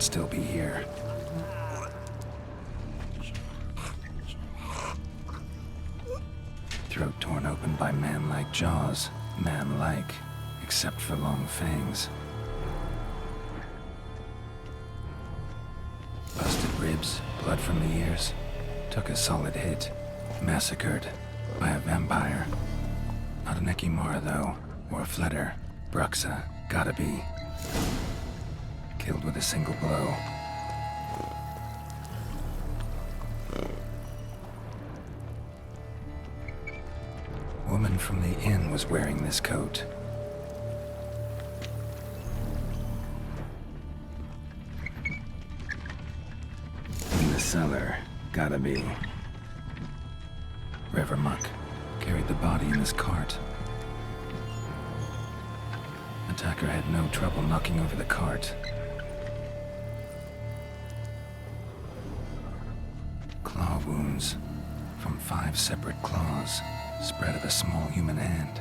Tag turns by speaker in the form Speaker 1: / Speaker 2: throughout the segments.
Speaker 1: still be here. Throat torn open by man-like jaws. Man-like, except for long fangs. Busted ribs, blood from the ears. Took a solid hit. Massacred by a vampire. Not an Ekimara, though, or a Fletter. Bruxa, gotta be. Killed with a single blow. Woman from the inn was wearing this coat. In the cellar, gotta be. Revermuck carried the body in his cart. Attacker had no trouble knocking over the cart. Claw wounds from 5 separate claws, spread of a small human hand.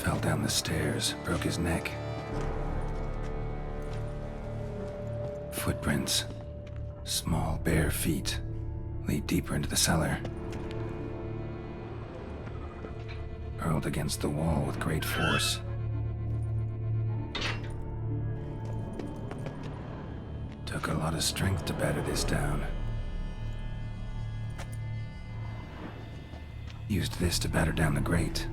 Speaker 1: Fell down the stairs, broke his neck. Footprints, small bare feet, lead deeper into the cellar. Hurled against the wall with great force. Took a lot of strength to batter this down. Used this to batter down the grate.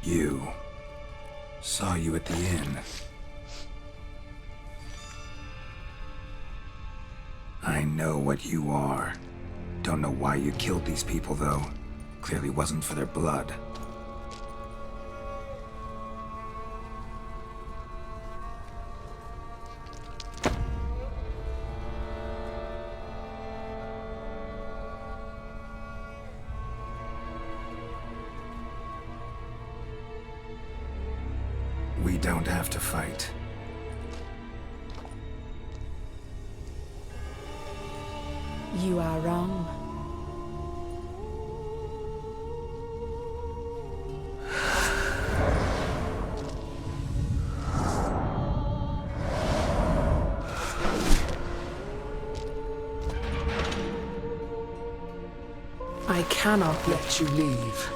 Speaker 1: You. Saw you at the inn. I know what you are. Don't know why you killed these people, though. Clearly wasn't for their blood. We don't have to fight.
Speaker 2: You are wrong.
Speaker 3: I cannot let you leave.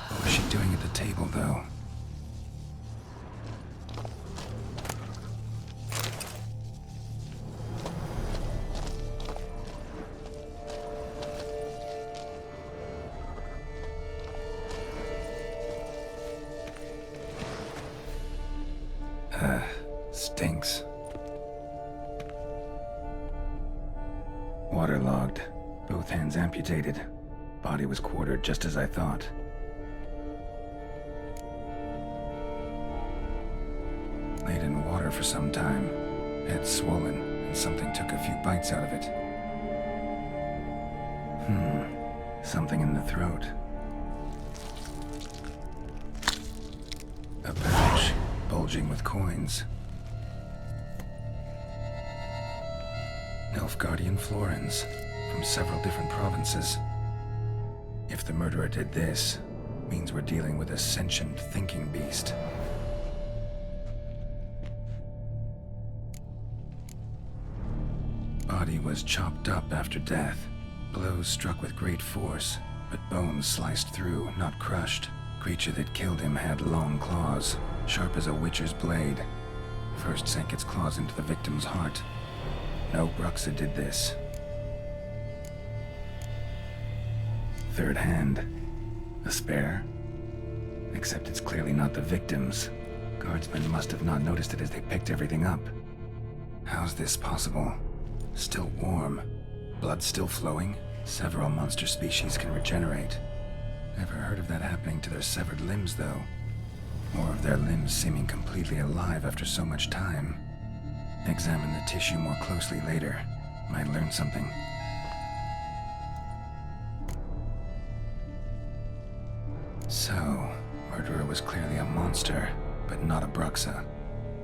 Speaker 1: What was she doing at the table, though? Stinks. Waterlogged. Both hands amputated. Body was quartered just as I thought. Laid in water for some time. Head swollen, and something took a few bites out of it. Something in the throat. A pouch, bulging with coins. Nilfgaardian florins, from several different provinces. If the murderer did this, means we're dealing with a sentient thinking beast. Body was chopped up after death. Blows struck with great force, but bones sliced through, not crushed. Creature that killed him had long claws, sharp as a witcher's blade. First sank its claws into the victim's heart. No Bruxa did this. Third hand. A spare? Except it's clearly not the victim's. Guardsmen must have not noticed it as they picked everything up. How's this possible? Still warm. Blood still flowing? Several monster species can regenerate. Never heard of that happening to their severed limbs, though. Or of their limbs seeming completely alive after so much time. Examine the tissue more closely later. Might learn something. So, murderer was clearly a monster, but not a Bruxa.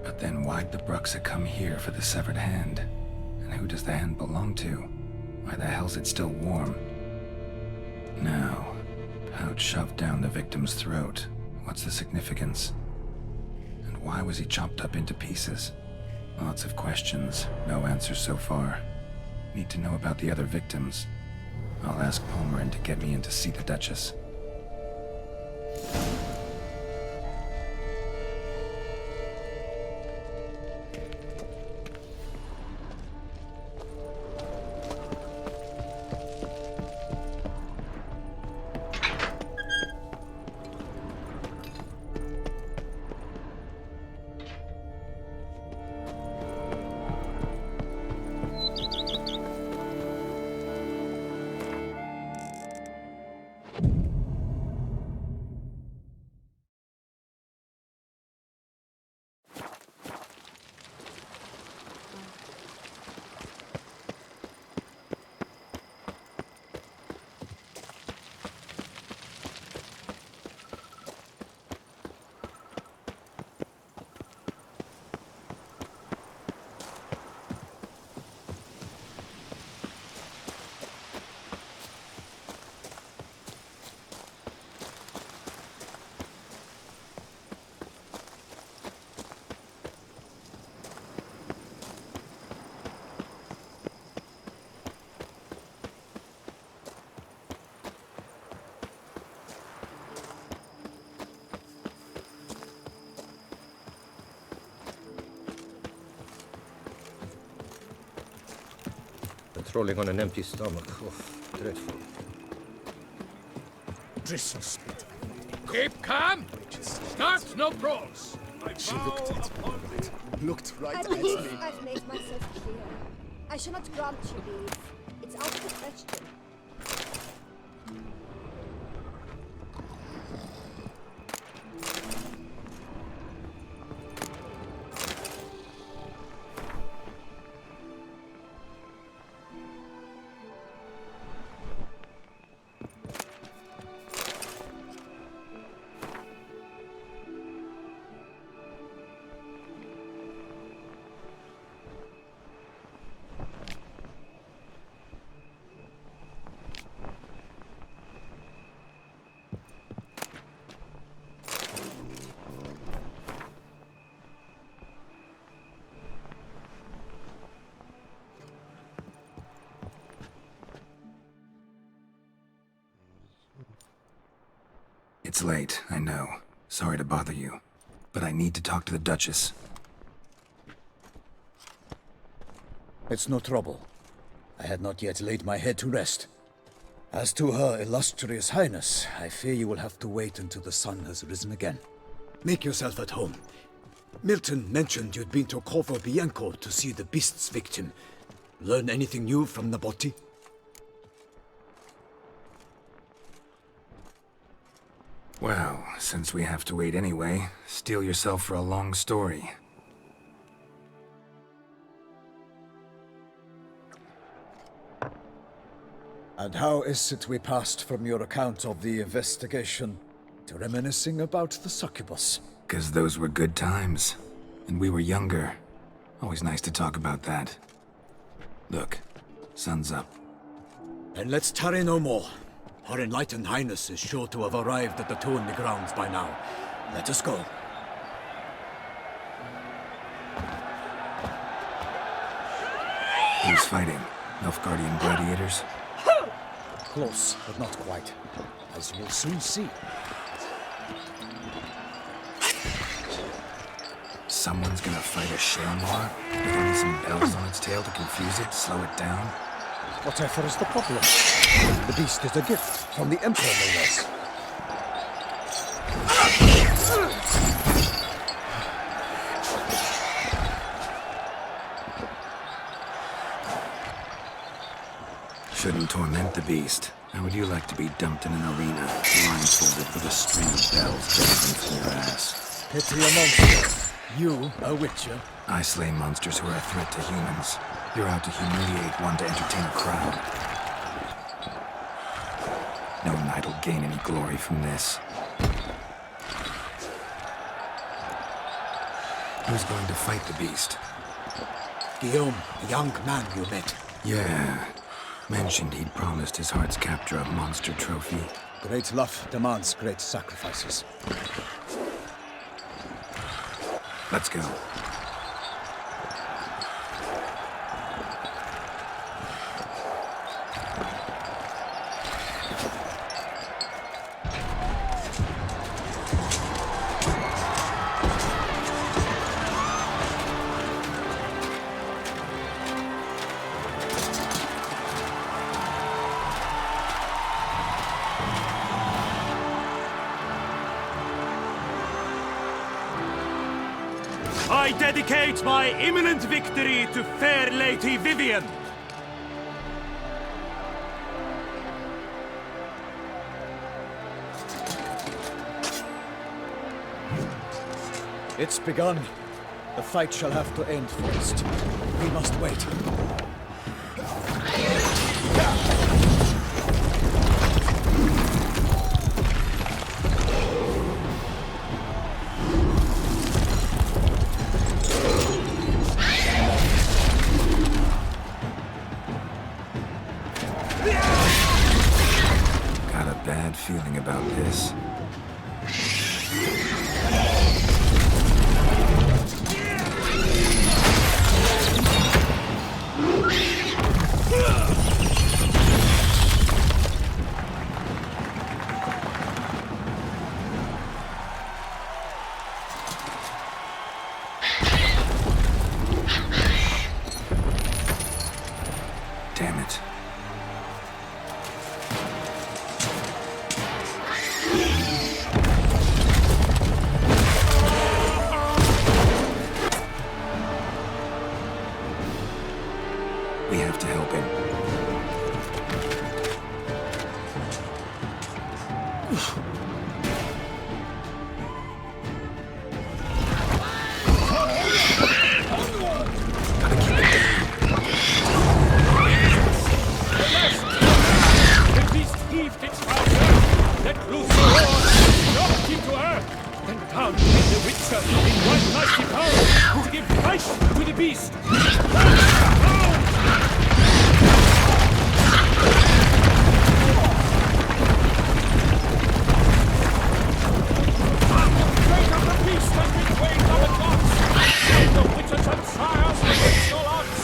Speaker 1: But then why'd the Bruxa come here for the severed hand? And who does the hand belong to? Why the hell's it still warm? Now, pouch shoved down the victim's throat. What's the significance? And why was he chopped up into pieces? Lots of questions, no answers so far. Need to know about the other victims. I'll ask Palmerin to get me in to see the Duchess.
Speaker 4: Trolling on an empty stomach. Oh, dreadful.
Speaker 5: Keep calm! Start no brawls!
Speaker 3: She looked at me, right? Looked right
Speaker 6: I
Speaker 3: at
Speaker 6: believe
Speaker 3: me.
Speaker 6: I've made myself clear. I shall not grant you leave. It's out of the question.
Speaker 1: It's late, I know. Sorry to bother you. But I need to talk to the Duchess.
Speaker 7: It's no trouble. I had not yet laid my head to rest. As to her illustrious highness, I fear you will have to wait until the sun has risen again. Make yourself at home. Milton mentioned you'd been to Corvo Bianco to see the beast's victim. Learn anything new from Nabotti?
Speaker 1: Well, since we have to wait anyway, steel yourself for a long story.
Speaker 7: And how is it we passed from your account of the investigation to reminiscing about the succubus?
Speaker 1: 'Cause those were good times. And we were younger. Always nice to talk about that. Look, sun's up.
Speaker 7: Then let's tarry no more. Her enlightened highness is sure to have arrived at the Tourney grounds by now. Let us go.
Speaker 1: Who's fighting? Nilfgaardian gladiators?
Speaker 7: Close, but not quite. As you'll soon see.
Speaker 1: Someone's gonna fight a Shailmar? With only some bells on its tail to confuse it, slow it down?
Speaker 7: Whatever is the problem? The beast is a gift from the Emperor, no less.
Speaker 1: Shouldn't torment the beast. How would you like to be dumped in an arena, blindfolded with a string of bells dangling from your ass?
Speaker 7: Pity a monster. You, a witcher.
Speaker 1: I slay monsters who are a threat to humans. You're out to humiliate one to entertain a crowd. No knight will gain any glory from this. Who's going to fight the beast?
Speaker 7: Guillaume, the young man you met.
Speaker 1: Yeah. Mentioned he'd promised his heart's capture a monster trophy.
Speaker 7: Great love demands great sacrifices.
Speaker 1: Let's go.
Speaker 8: I dedicate my imminent victory to fair Lady Vivian.
Speaker 7: It's begun. The fight shall have to end first. We must wait.
Speaker 1: Got a bad feeling about this. Damn it. We have to help him. Gotta keep it down.
Speaker 5: The beast heaved its powder, let loose the roar, dropped him to earth. Then down came the Witcher in one mighty power to give life to the beast. Straight of the beast has been weighed on the gods. And the Witchers and trials against all odds.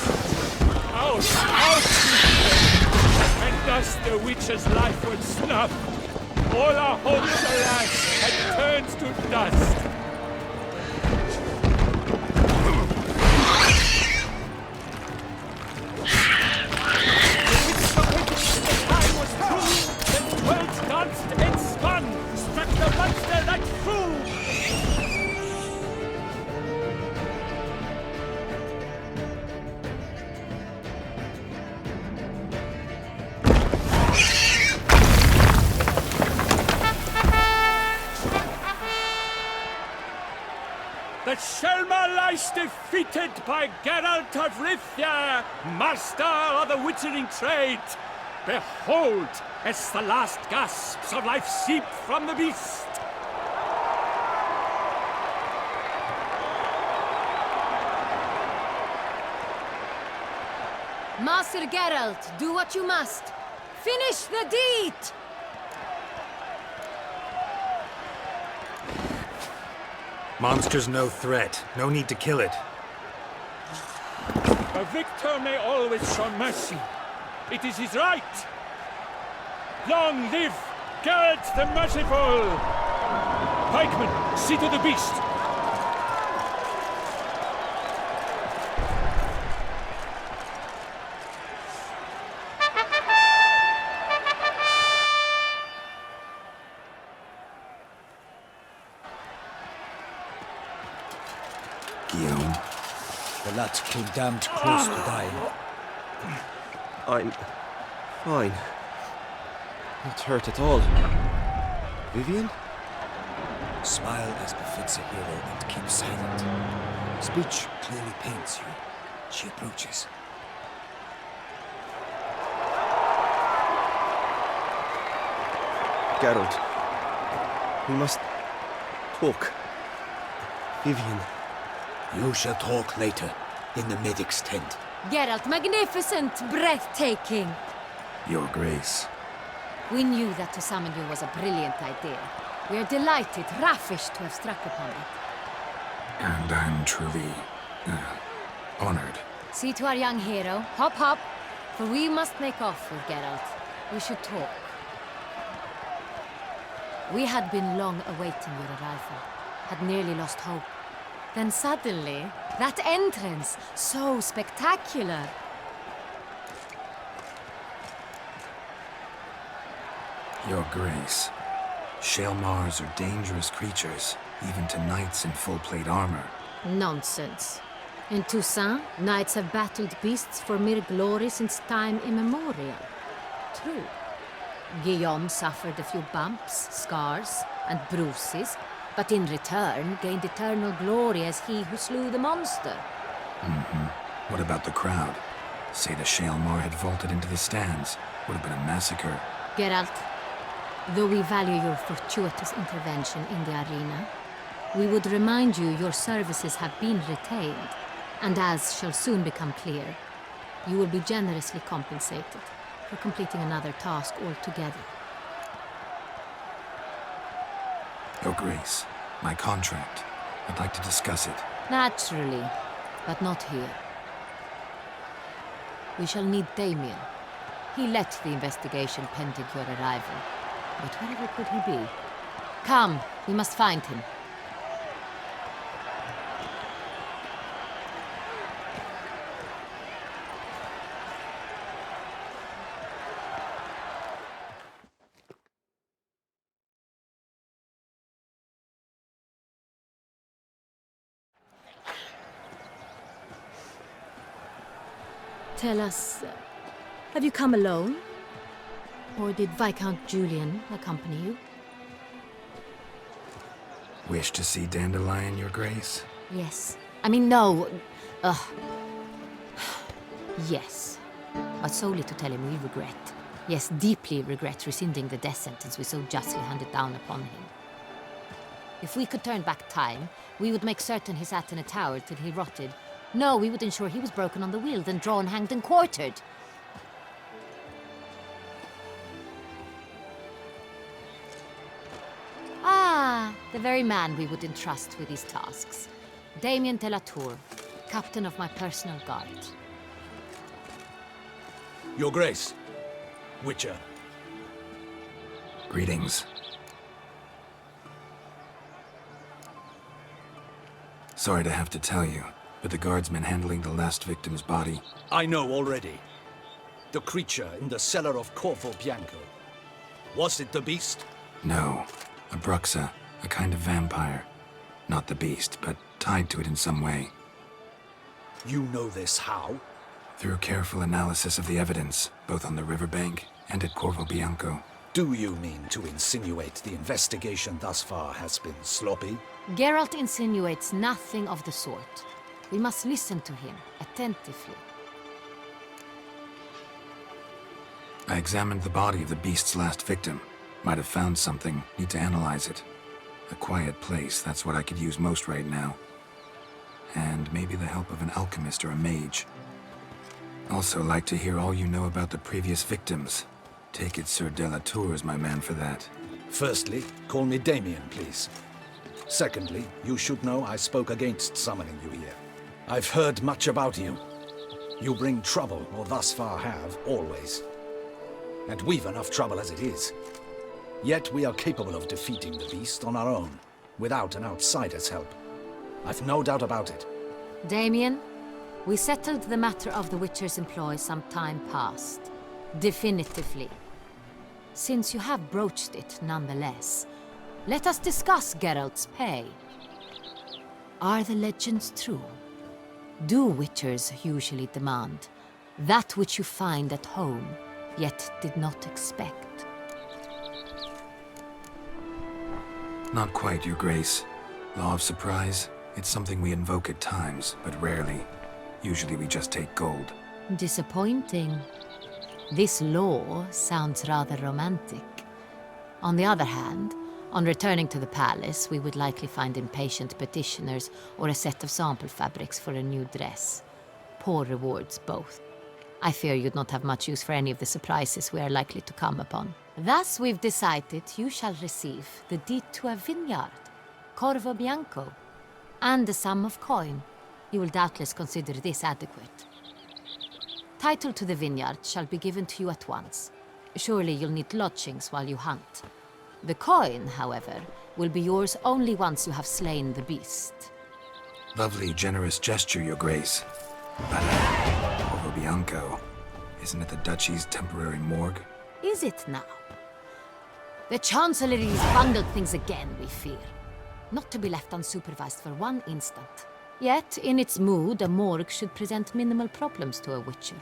Speaker 5: Out, out! And thus the Witcher's life would snuff. All our hopes, alas, had turned to dust. The time was true, the world danced and spun, struck the monster like true. The Shailmar lies defeated by Geralt of Rivia, master of the witchering trade. Behold, as the last gasps of life seep from the beast.
Speaker 9: Master Geralt, do what you must. Finish the deed!
Speaker 1: Monster's no threat. No need to kill it.
Speaker 5: A victor may always show mercy. It is his right. Long live Geralt the Merciful! Pikemen, see to the beast!
Speaker 1: Guillaume,
Speaker 7: The lad came damned close to dying.
Speaker 4: I'm fine. Not hurt at all. Vivian?
Speaker 7: Smile as befits a hero and keep silent. Speech clearly paints you. She approaches.
Speaker 4: Geralt. We must talk. Vivian.
Speaker 7: You shall talk later, in the medic's tent.
Speaker 9: Geralt, magnificent, breathtaking.
Speaker 1: Your Grace.
Speaker 9: We knew that to summon you was a brilliant idea. We are delighted, ravished to have struck upon it.
Speaker 1: And I'm truly honored.
Speaker 9: See to our young hero. Hop, hop. For we must make off with Geralt. We should talk. We had been long awaiting your arrival. Had nearly lost hope. Then suddenly, that entrance, so spectacular.
Speaker 1: Your Grace. Shaelmars are dangerous creatures, even to knights in full plate armor.
Speaker 9: Nonsense. In Toussaint, knights have battled beasts for mere glory since time immemorial. True. Guillaume suffered a few bumps, scars, and bruises, but in return gained eternal glory as he who slew the monster.
Speaker 1: What about the crowd? Say the Shaelmar had vaulted into the stands. Would have been a massacre.
Speaker 9: Geralt, though we value your fortuitous intervention in the arena, we would remind you your services have been retained, and as shall soon become clear, you will be generously compensated for completing another task altogether.
Speaker 1: Your Grace, my contract. I'd like to discuss it.
Speaker 9: Naturally, but not here. We shall need Damien. He led the investigation pending your arrival. But wherever could he be? Come, we must find him. Tell us, have you come alone? Or did Viscount Julian accompany you?
Speaker 1: Wish to see Dandelion, Your Grace?
Speaker 9: Yes. I mean, no. Yes. But solely to tell him we regret. Yes, deeply regret rescinding the death sentence we so justly handed down upon him. If we could turn back time, we would make certain he sat in a tower till he rotted. No, we would ensure he was broken on the wheel, then drawn, hanged, and quartered. Ah, the very man we would entrust with these tasks. Damien de la Tour, captain of my personal guard.
Speaker 7: Your Grace. Witcher.
Speaker 1: Greetings. Sorry to have to tell you, but the guardsman handling the last victim's body...
Speaker 3: I know already. The creature in the cellar of Corvo Bianco. Was it the beast?
Speaker 1: No. A bruxa, a kind of vampire. Not the beast, but tied to it in some way.
Speaker 3: You know this how?
Speaker 1: Through careful analysis of the evidence, both on the riverbank and at Corvo Bianco.
Speaker 3: Do you mean to insinuate the investigation thus far has been sloppy?
Speaker 9: Geralt insinuates nothing of the sort. We must listen to him attentively.
Speaker 1: I examined the body of the beast's last victim. Might have found something, need to analyze it. A quiet place, that's what I could use most right now. And maybe the help of an alchemist or a mage. Also like to hear all you know about the previous victims. Take it Sir de la Tour is my man for that.
Speaker 3: Firstly, call me Damien, please. Secondly, you should know I spoke against summoning you here. I've heard much about you. You bring trouble, or thus far have, always. And we've enough trouble as it is. Yet we are capable of defeating the beast on our own, without an outsider's help. I've no doubt about it.
Speaker 9: Damien, we settled the matter of the Witcher's employ some time past. Definitively. Since you have broached it nonetheless, let us discuss Geralt's pay. Are the legends true? Do Witchers usually demand that which you find at home, yet did not expect?
Speaker 1: Not quite, Your Grace. Law of surprise, it's something we invoke at times, but rarely. Usually we just take gold.
Speaker 9: Disappointing. This law sounds rather romantic. On the other hand, on returning to the palace, we would likely find impatient petitioners or a set of sample fabrics for a new dress. Poor rewards, both. I fear you'd not have much use for any of the surprises we are likely to come upon. Thus, we've decided you shall receive the deed to a vineyard, Corvo Bianco, and a sum of coin. You will doubtless consider this adequate. Title to the vineyard shall be given to you at once. Surely you'll need lodgings while you hunt. The coin, however, will be yours only once you have slain the beast.
Speaker 1: Lovely, generous gesture, Your Grace. But, Corvo Bianco, isn't it the Duchy's temporary morgue?
Speaker 9: Is it now? The Chancellery's bungled things again, we fear. Not to be left unsupervised for one instant. Yet, in its mood, a morgue should present minimal problems to a Witcher.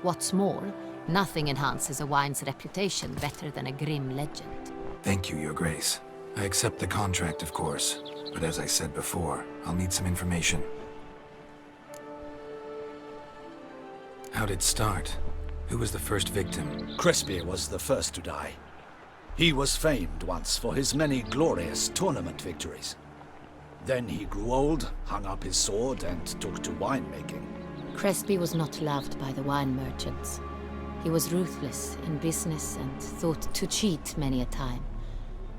Speaker 9: What's more, nothing enhances a wine's reputation better than a grim legend.
Speaker 1: Thank you, Your Grace. I accept the contract, of course. But as I said before, I'll need some information. How'd it start? Who was the first victim?
Speaker 3: Crespi was the first to die. He was famed once for his many glorious tournament victories. Then he grew old, hung up his sword, and took to winemaking.
Speaker 9: Crespi was not loved by the wine merchants. He was ruthless in business and thought to cheat many a time.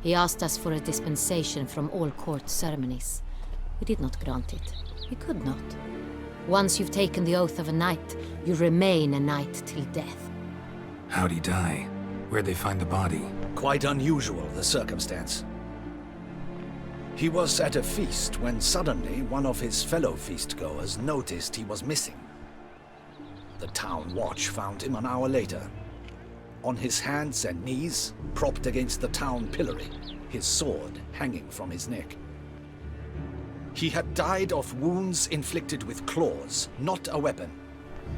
Speaker 9: He asked us for a dispensation from all court ceremonies. We did not grant it. We could not. Once you've taken the oath of a knight, you remain a knight till death.
Speaker 1: How'd he die? Where'd they find the body?
Speaker 3: Quite unusual, the circumstance. He was at a feast when suddenly one of his fellow feastgoers noticed he was missing. The town watch found him an hour later. On his hands and knees, propped against the town pillory, his sword hanging from his neck. He had died of wounds inflicted with claws, not a weapon.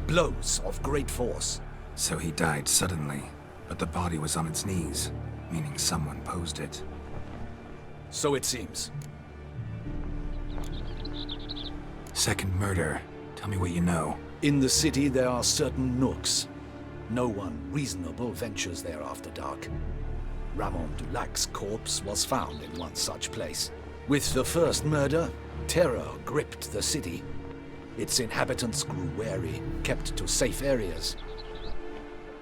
Speaker 3: Blows of great force.
Speaker 1: So he died suddenly, but the body was on its knees, meaning someone posed it.
Speaker 3: So it seems.
Speaker 1: Second murder. Tell me what you know.
Speaker 3: In the city there are certain nooks. No one reasonable ventures there after dark. Ramon Dulac's corpse was found in one such place. With the first murder, terror gripped the city. Its inhabitants grew wary, kept to safe areas.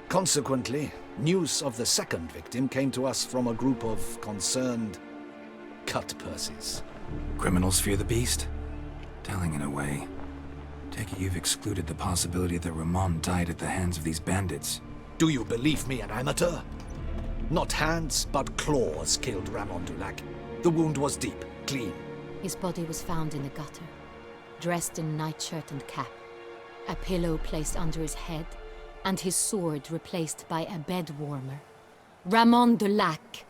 Speaker 3: Consequently, news of the second victim came to us from a group of concerned cut-purses.
Speaker 1: Criminals fear the beast? Telling in a way. Take it you've excluded the possibility that Ramon died at the hands of these bandits.
Speaker 3: Do you believe me an amateur? Not hands, but claws killed Ramon Dulac. The wound was deep, clean.
Speaker 9: His body was found in the gutter, dressed in nightshirt and cap, a pillow placed under his head, and his sword replaced by a bed warmer. Ramon Dulac,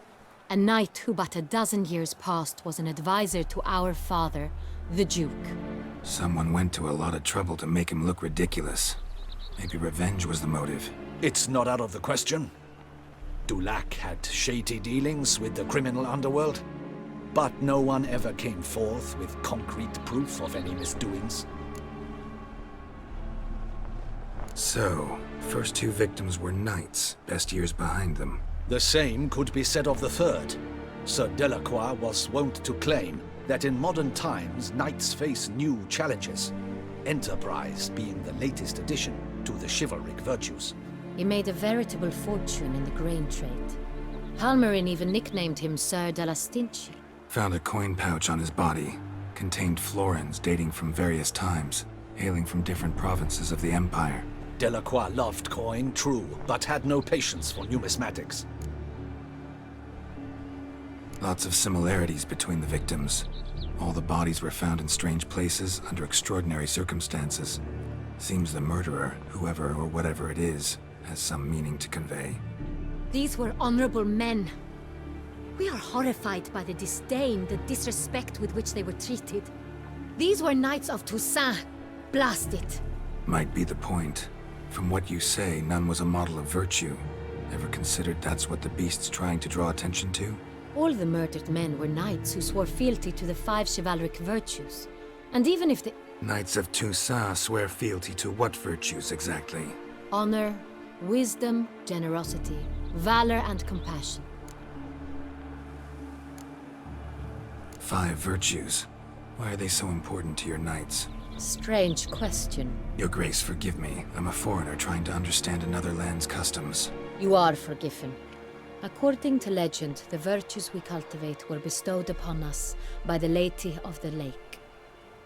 Speaker 9: a knight who but a dozen years past was an advisor to our father, the Duke.
Speaker 1: Someone went to a lot of trouble to make him look ridiculous. Maybe revenge was the motive.
Speaker 3: It's not out of the question. Dulac had shady dealings with the criminal underworld, but no one ever came forth with concrete proof of any misdoings.
Speaker 1: So, first two victims were knights, best years behind them.
Speaker 3: The same could be said of the third. Sir Delacroix was wont to claim that in modern times knights face new challenges, enterprise being the latest addition to the chivalric virtues.
Speaker 9: He made a veritable fortune in the grain trade. Halmarin even nicknamed him Sir de la Stinchi.
Speaker 1: Found a coin pouch on his body. Contained florins dating from various times. hailing from different provinces of the Empire.
Speaker 3: Delacroix loved coin, true, but had no patience for numismatics.
Speaker 1: Lots of similarities between the victims. All the bodies were found in strange places under extraordinary circumstances. Seems the murderer, whoever or whatever it is, has some meaning to convey.
Speaker 9: These were honorable men. We are horrified by the disdain, the disrespect with which they were treated. These were knights of Toussaint. Blast it.
Speaker 1: Might be the point. From what you say, none was a model of virtue. Ever considered that's what the beast's trying to draw attention to?
Speaker 9: All the murdered men were knights who swore fealty to the 5 chivalric virtues. And even if the...
Speaker 1: Knights of Toussaint swear fealty to what virtues exactly?
Speaker 9: honor, wisdom, generosity, valor, and compassion.
Speaker 1: 5 virtues. Why are they so important to your knights?
Speaker 9: Strange question.
Speaker 1: Your Grace, forgive me. I'm a foreigner trying to understand another land's customs.
Speaker 9: You are forgiven. According to legend, the virtues we cultivate were bestowed upon us by the Lady of the Lake.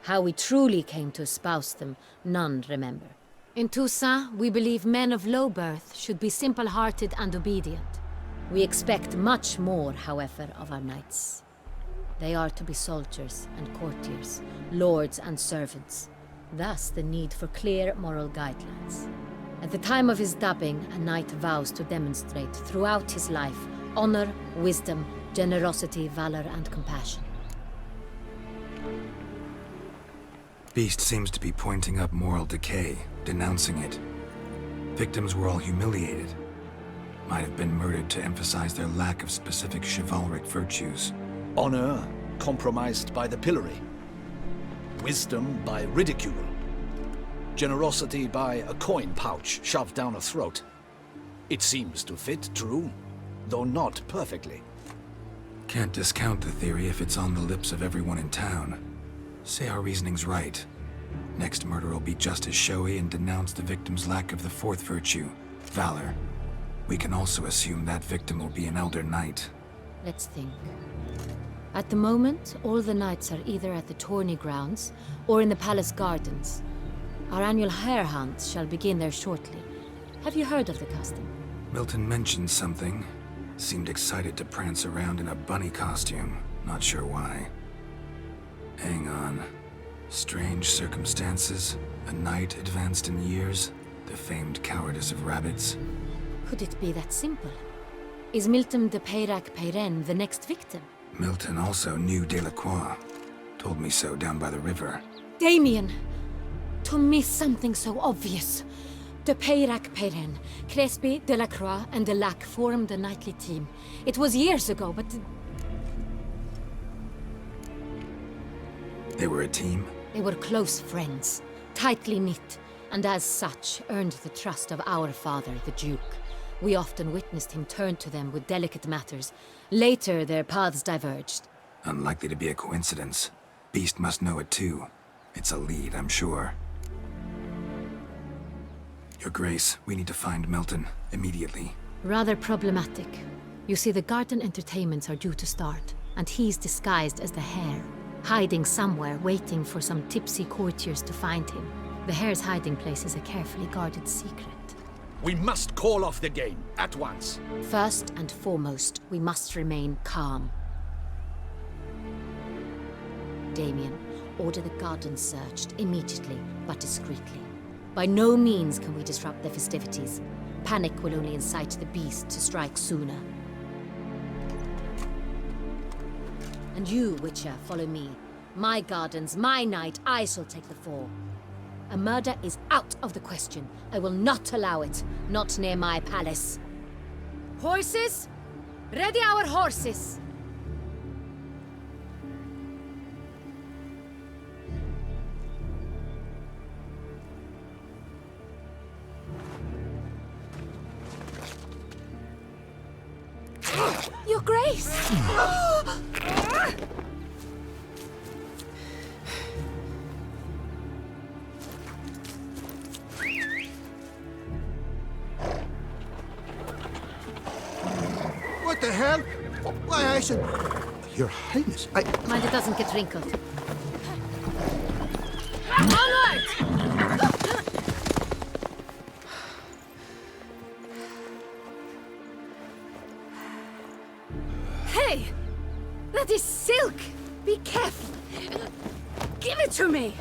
Speaker 9: How we truly came to espouse them, none remember. In Toussaint, we believe men of low birth should be simple-hearted and obedient. We expect much more, however, of our knights. They are to be soldiers and courtiers, lords and servants. Thus the need for clear moral guidelines. At the time of his dubbing, a knight vows to demonstrate throughout his life honor, wisdom, generosity, valor, and compassion.
Speaker 1: Beast seems to be pointing up moral decay, denouncing it. Victims were all humiliated. Might have been murdered to emphasize their lack of specific chivalric virtues.
Speaker 3: Honor compromised by the pillory. Wisdom by ridicule. Generosity by a coin pouch shoved down a throat. It seems to fit, true, though not perfectly.
Speaker 1: Can't discount the theory if it's on the lips of everyone in town. Say our reasoning's right. Next murder will be just as showy and denounce the victim's lack of the 4th virtue, valor. We can also assume that victim will be an elder knight.
Speaker 9: Let's think. At the moment, all the knights are either at the tourney grounds or in the palace gardens. Our annual hare hunt shall begin there shortly. Have you heard of the custom?
Speaker 1: Milton mentioned something. Seemed excited to prance around in a bunny costume. Not sure why. Hang on. Strange circumstances. A knight advanced in years. The famed cowardice of rabbits.
Speaker 9: Could it be that simple? Is Milton de Peyrac-Peyren the next victim?
Speaker 1: Milton also knew Delacroix. Told me so down by the river.
Speaker 9: Damien! To miss something so obvious. De Peyrac-Peyren, Crespi, Delacroix, and Delac formed a knightly team. It was years ago, but...
Speaker 1: They were a team?
Speaker 9: They were close friends, tightly knit, and as such earned the trust of our father, the Duke. We often witnessed him turn to them with delicate matters. Later, their paths diverged.
Speaker 1: Unlikely to be a coincidence. Beast must know it too. It's a lead, I'm sure. Your Grace, we need to find Milton, immediately.
Speaker 9: Rather problematic. You see, the garden entertainments are due to start, and he's disguised as the hare, hiding somewhere, waiting for some tipsy courtiers to find him. The hare's hiding place is a carefully guarded secret.
Speaker 3: We must call off the game, at once.
Speaker 9: First and foremost, we must remain calm. Damien, order the garden searched immediately, but discreetly. By no means can we disrupt the festivities. Panic will only incite the beast to strike sooner. And you, Witcher, follow me. My gardens, my night, I shall take the fall. A murder is out of the question. I will not allow it. Not near my palace. Horses? Ready our horses! Your Grace!
Speaker 4: What the hell? Why, I should... Your Highness,
Speaker 9: Mind it doesn't get wrinkled.
Speaker 2: Onward! Hey! That is silk! Be careful! Give it to me!